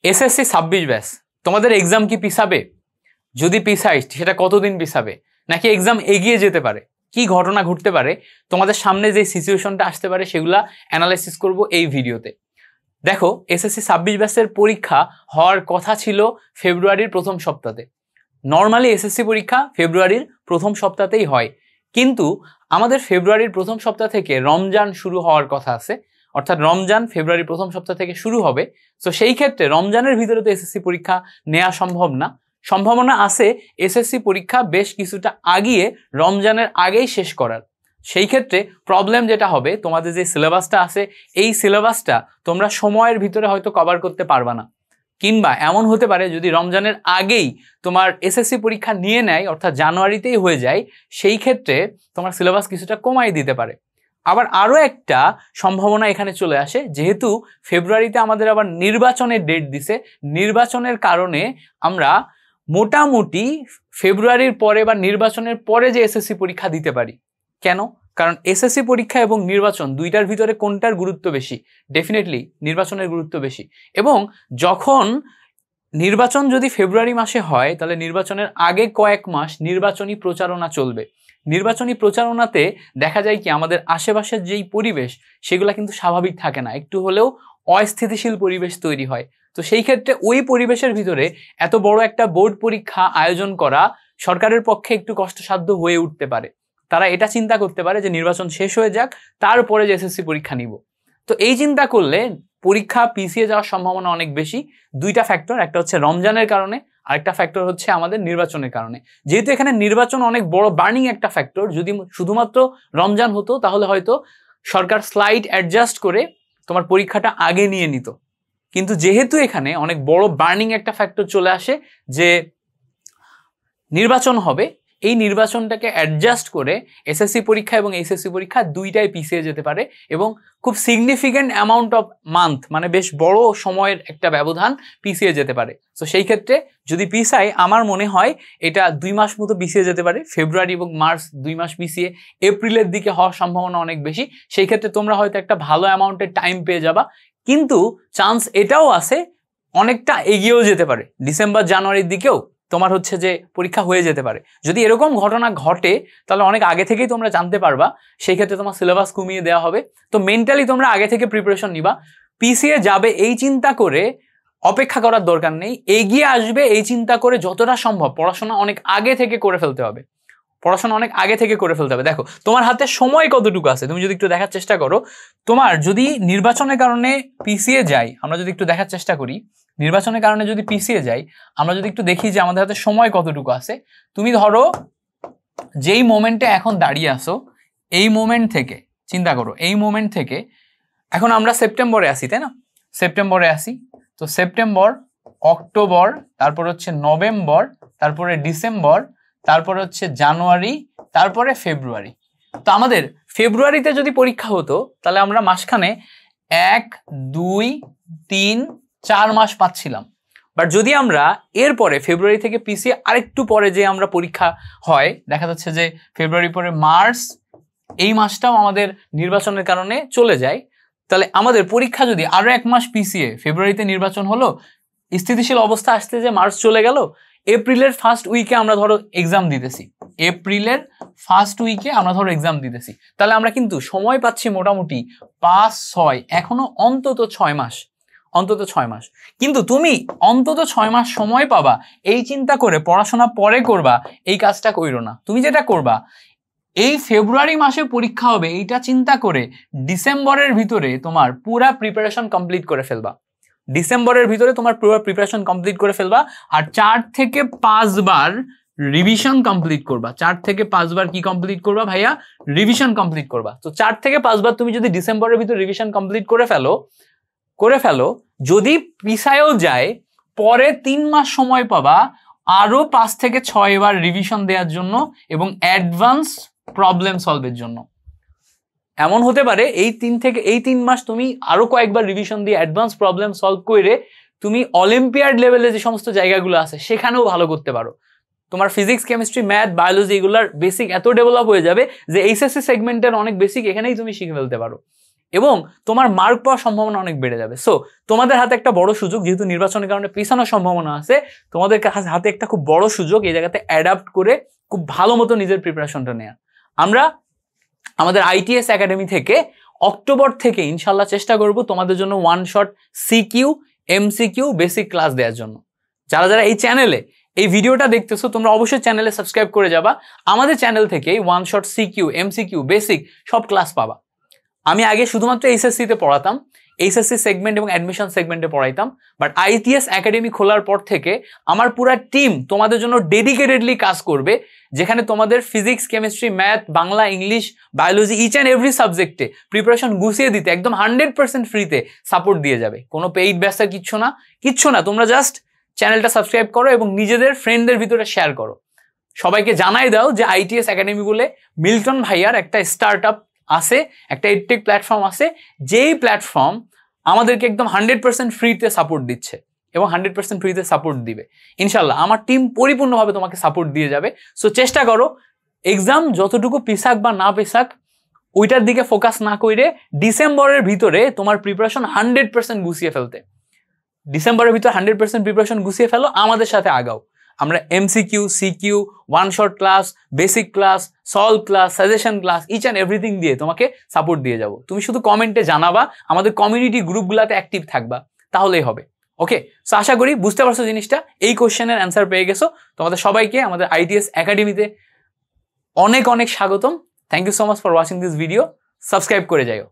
SSC 26 batch তোমাদের exam কি পিছাবে? যদি পিছায় সেটা কতদিন পিছাবে, নাকি এক্সাম এগিয়ে যেতে পারে, কি ঘটনা ঘটতে পারে, তোমাদের সামনে যে সিচুয়েশনটা আসতে পারে সেগুলা অ্যানালাইসিস করব এই ভিডিওতে। দেখো, এসএসসি 26 ব্যাচের পরীক্ষা হওয়ার কথা ছিল ফেব্রুয়ারির প্রথম সপ্তাহে। নর্মালি এসএসসি পরীক্ষা ফেব্রুয়ারির প্রথম সপ্তাহতেই হয়, কিন্তু আমাদের ফেব্রুয়ারির প্রথম সপ্তাহ থেকে রমজান শুরু হওয়ার কথা আছে, অর্থাৎ রমজান ফেব্রুয়ারির প্রথম সপ্তাহ থেকে শুরু হবে। তো সেই ক্ষেত্রে রমজানের ভিতরে তো এসএসসি পরীক্ষা নেওয়া সম্ভব না, সম্ভাবনা আছে এসএসসি পরীক্ষা বেশ কিছুটা আগিয়ে রমজানের আগেই শেষ করার। সেই ক্ষেত্রে প্রবলেম যেটা হবে, তোমাদের যে সিলেবাসটা আছে এই সিলেবাসটা তোমরা সময়ের ভিতরে হয়তো কভার করতে পারবা না, কিংবা এমন হতে পারে যদি রমজানের আগেই তোমার এসএসসি পরীক্ষা নিয়ে নেয়, অর্থাৎ জানুয়ারিতেই হয়ে যায়, সেই ক্ষেত্রে তোমার সিলেবাস কিছুটা কমাই দিতে পারে। আবার আরও একটা সম্ভাবনা এখানে চলে আসে, যেহেতু ফেব্রুয়ারিতে আমাদের আবার নির্বাচনের ডেট দিছে, নির্বাচনের কারণে আমরা মোটামুটি ফেব্রুয়ারির পরে বা নির্বাচনের পরে যে এসএসসি পরীক্ষা দিতে পারি। কেন? কারণ এসএসসি পরীক্ষা এবং নির্বাচন দুইটার ভিতরে কোনটার গুরুত্ব বেশি? ডেফিনেটলি নির্বাচনের গুরুত্ব বেশি। এবং যখন নির্বাচন যদি ফেব্রুয়ারি মাসে হয়, তাহলে নির্বাচনের আগে কয়েক মাস নির্বাচনী প্রচারণা চলবে। নির্বাচনী প্রচারণাতে দেখা যায় কি আমাদের আশেপাশের যেই পরিবেশ সেগুলো কিন্তু স্বাভাবিক থাকে না, একটু হলেও অস্থিতিশীল পরিবেশ তৈরি হয়। তো সেই ক্ষেত্রে ওই পরিবেশের ভিতরে এত বড় একটা বোর্ড পরীক্ষা আয়োজন করা সরকারের পক্ষে একটু কষ্টসাধ্য হয়ে উঠতে পারে। তারা এটা চিন্তা করতে পারে যে নির্বাচন শেষ হয়ে যাক, তারপরে যে এসএসসি পরীক্ষা নিব। তো এই চিন্তা করলে পরীক্ষা পিছিয়ে যাওয়ার সম্ভাবনা অনেক বেশি। দুইটা ফ্যাক্টর, একটা হচ্ছে রমজানের কারণে, আরেকটা ফ্যাক্টর হচ্ছে আমাদের নির্বাচনের কারণে। যেহেতু এখানে নির্বাচন অনেক বড় বার্নিং একটা ফ্যাক্টর, যদি শুধুমাত্র রমজান হতো তাহলে হয়তো সরকার স্লাইড অ্যাডজাস্ট করে তোমার পরীক্ষাটা আগে নিয়ে নিত। কিন্তু যেহেতু এখানে অনেক বড় বার্নিং একটা ফ্যাক্টর চলে আসে যে নির্বাচন হবে, এই নির্বাচনটাকে অ্যাডজাস্ট করে এসএসসি পরীক্ষা এবং এইচএসসি পরীক্ষা দুইটাই পিছিয়ে যেতে পারে, এবং খুব সিগনিফিক্যান্ট অ্যামাউন্ট অফ মান্থ, মানে বেশ বড় সময়ের একটা ব্যবধান পিছিয়ে যেতে পারে। তো সেই ক্ষেত্রে যদি পিছায়, আমার মনে হয় এটা 2 মাস মতো পিছিয়ে যেতে পারে। ফেব্রুয়ারি এবং মার্চ 2 মাস পিছিয়ে এপ্রিলের দিকে হওয়ার সম্ভাবনা অনেক বেশি। সেই ক্ষেত্রে তোমরা হয়তো একটা ভালো অ্যামাউন্টের টাইম পেয়ে যাবা, কিন্তু চান্স এটাও আছে অনেকটা এগিয়েও যেতে পারে, ডিসেম্বর জানুয়ারির দিকেও তোমার হচ্ছে যে পরীক্ষা হয়ে যেতে পারে। যদি এরকম ঘটনা ঘটে তাহলে অনেক আগে থেকেই তোমরা জানতে পারবা, সেই ক্ষেত্রে তোমার সিলেবাস কমিয়ে দেওয়া হবে। তো মেন্টালি তোমরা আগে থেকে প্রিপারেশন নিবা। পিছিয়ে যাবে এই চিন্তা করে অপেক্ষা করার দরকার নেই, এগিয়ে আসবে এই চিন্তা করে যতটা সম্ভব পড়াশোনা অনেক আগে থেকে করে ফেলতে হবে। পড়াশোনা অনেক আগে থেকে করে ফেলতে হবে। দেখো তোমার হাতে সময় কতটুকু আছে, তুমি যদি একটু দেখার চেষ্টা করো, তোমার যদি নির্বাচনের কারণে পিছিয়ে যায়, আমরা যদি একটু দেখার চেষ্টা করি, নির্বাচনের কারণে যদি পিছিয়ে যাই, আমরা যদি একটু দেখি যে আমাদের হাতে সময় কতটুকু আছে। তুমি ধরো যেই মোমেন্টে এখন দাঁড়িয়ে আসো, এই মোমেন্ট থেকে চিন্তা করো, এই মোমেন্ট থেকে এখন আমরা সেপ্টেম্বরে আসি, তাই না? সেপ্টেম্বরে আসি, তো সেপ্টেম্বর, অক্টোবর, তারপর হচ্ছে নভেম্বর, তারপরে ডিসেম্বর, তারপর হচ্ছে জানুয়ারি, তারপরে ফেব্রুয়ারি। তো আমাদের ফেব্রুয়ারিতে যদি পরীক্ষা হতো তাহলে আমরা মাসখানে 1, 2, 3, 4 মাস পাচ্ছিলাম। বাট যদি আমরা এরপরে ফেব্রুয়ারি থেকে পিছিয়ে আরেকটু পরে যে আমরা পরীক্ষা হয়, দেখা যাচ্ছে যে ফেব্রুয়ারি পরে মার্চ, এই মাসটাও আমাদের নির্বাচনের কারণে চলে যায়, তাহলে আমাদের পরীক্ষা যদি আরো 1 মাস পিছিয়ে ফেব্রুয়ারিতে নির্বাচন হলো, স্থিতিশীল অবস্থা আসতে যে মার্চ চলে গেল, এপ্রিলের ফার্স্ট উইকে আমরা ধরো এক্সাম দিতেছি, এপ্রিলের ফার্স্ট উইকে আমরা ধরো এক্সাম দিতেছি, তাহলে আমরা কিন্তু সময় পাচ্ছি মোটামুটি 5-6, এখনো অন্তত 6 মাস, অন্তত 6 মাস। কিন্তু তুমি অন্তত 6 মাস সময় পাবা এই চিন্তা করে পড়াশোনা পরে করবা, এই কাজটা কইরো না। তুমি যেটা করবা, এই ফেব্রুয়ারি মাসে পরীক্ষা হবে এইটা চিন্তা করে ডিসেম্বরের ভিতরে তোমার পুরা প্রিপারেশন কমপ্লিট করে ফেলবা, ডিসেম্বরের ভিতরে তোমার পুরো প্রিপারেশন কমপ্লিট করে ফেলবা। আর 4 থেকে 5 বার রিভিশন কমপ্লিট করবা। 4 থেকে 5 বার কি কমপ্লিট করবা ভাইয়া? রিভিশন কমপ্লিট করবা। তো 4 থেকে 5 বার তুমি যদি ডিসেম্বরের ভিতরে রিভিশন কমপ্লিট করে ফেলো, যদি পিছায়ও যায়, পরে 3 মাস সময় পাবা আরো 5 থেকে 6 বার রিভিশন দেওয়ার জন্য এবং অ্যাডভান্স প্রবলেম সলভের জন্য। এমন হতে পারে এই 3 মাস তুমি আরো কয়েকবার রিভিশন দিয়ে অ্যাডভান্স প্রবলেম সলভ করে তুমি অলিম্পিয়াড লেভেলে যে সমস্ত জায়গাগুলো আছে সেখানেও ভালো করতে পারো। তোমার ফিজিক্স, কেমিস্ট্রি, ম্যাথ, বায়োলজি এগুলোর বেসিক এত ডেভেলপ হয়ে যাবে যে এইচএসসি সেগমেন্টের অনেক বেসিক এখানেই তুমি শিখে ফেলতে পারো। এবং তোমার মার্ক পাওয়ার সম্ভাবনা অনেক বেড়ে যাবে। সো তোমাদের হাতে একটা বড় সুযোগ, যেহেতু নির্বাচনের কারণে পিছানোর সম্ভাবনা আছে, তোমাদের হাতে একটা খুব বড় সুযোগ এই জায়গাতে অ্যাডাপ্ট করে খুব ভালো মতো নিজের প্রিপারেশনটা নেওয়া। আমরা আমাদের ITS একাডেমি থেকে অক্টোবর থেকে ইনশাল্লাহ চেষ্টা করব তোমাদের জন্য one shot CQ MCQ basic class দেওয়ার জন্য। যারা যারা এই চ্যানেলে এই ভিডিওটা দেখতেছো তোমরা অবশ্যই চ্যানেলে সাবস্ক্রাইব করে যাবা। আমাদের চ্যানেল থেকে one shot CQ MCQ basic সব ক্লাস পাবা। আমি আগে শুধুমাত্র HSC তে পড়াতাম, HSC সেগমেন্ট এবং অ্যাডমিশন সেগমেন্টে পড়াইতাম, বাট ITS একাডেমি খোলার পর থেকে আমার পুরো টিম তোমাদের জন্য ডেডিকেটেডলি কাজ করবে, যেখানে তোমাদের physics, chemistry, math, Bangla, English, biology each and every সাবজেক্টে প্রিপারেশন গুছিয়ে দিতে একদম 100% ফ্রিতে সাপোর্ট দিয়ে যাবে। কোনো পেইড ব্যাসা কিচ্ছু না, তোমরা জাস্ট চ্যানেলটা সাবস্ক্রাইব করো এবং নিজেদের ফ্রেন্ডদের ভিতরে শেয়ার করো। সবাইকে জানাই দাও যে ITS একাডেমি বলে মিল্টন ভাইয়ার একটা স্টার্ট আপ আছে, একটা এডটেক প্ল্যাটফর্ম আছে, যেই প্ল্যাটফর্ম আমাদেরকে একদম 100% ফ্রিতে সাপোর্ট দিচ্ছে এবং 100% ফ্রিতে সাপোর্ট দিবে ইনশাল্লাহ। আমার টিম পরিপূর্ণভাবে তোমাকে সাপোর্ট দিয়ে যাবে। সো চেষ্টা করো এক্সাম যতটুকু পিছাক বা না পিছাক ওইটার দিকে ফোকাস না করে ডিসেম্বরের ভিতরে তোমার প্রিপারেশন 100% গুছিয়ে ফেলতে। ডিসেম্বরের ভিতরে 100% প্রিপারেশন গুছিয়ে ফেলো, আমাদের সাথে আগাও। আমরা MCQ, CQ, one shot class, basic class, solve class, suggestion class each and everything দিয়ে তোমাকে সাপোর্ট দিয়ে যাব। তুমি শুধু কমেন্টে জানাবা, আমাদের কমিউনিটি গ্রুপগুলোতে অ্যাক্টিভ থাকবা, তাহলেই হবে। ওকে, সো আশা করি বুঝতে পারছো জিনিসটা। এই কোশ্চেনের অ্যান্সার পেয়ে গেছো। তোমাদের সবাইকে আমাদের ITS একাডেমিতে অনেক অনেক স্বাগতম। Thank you so much for watching this video. Subscribe করে যাও।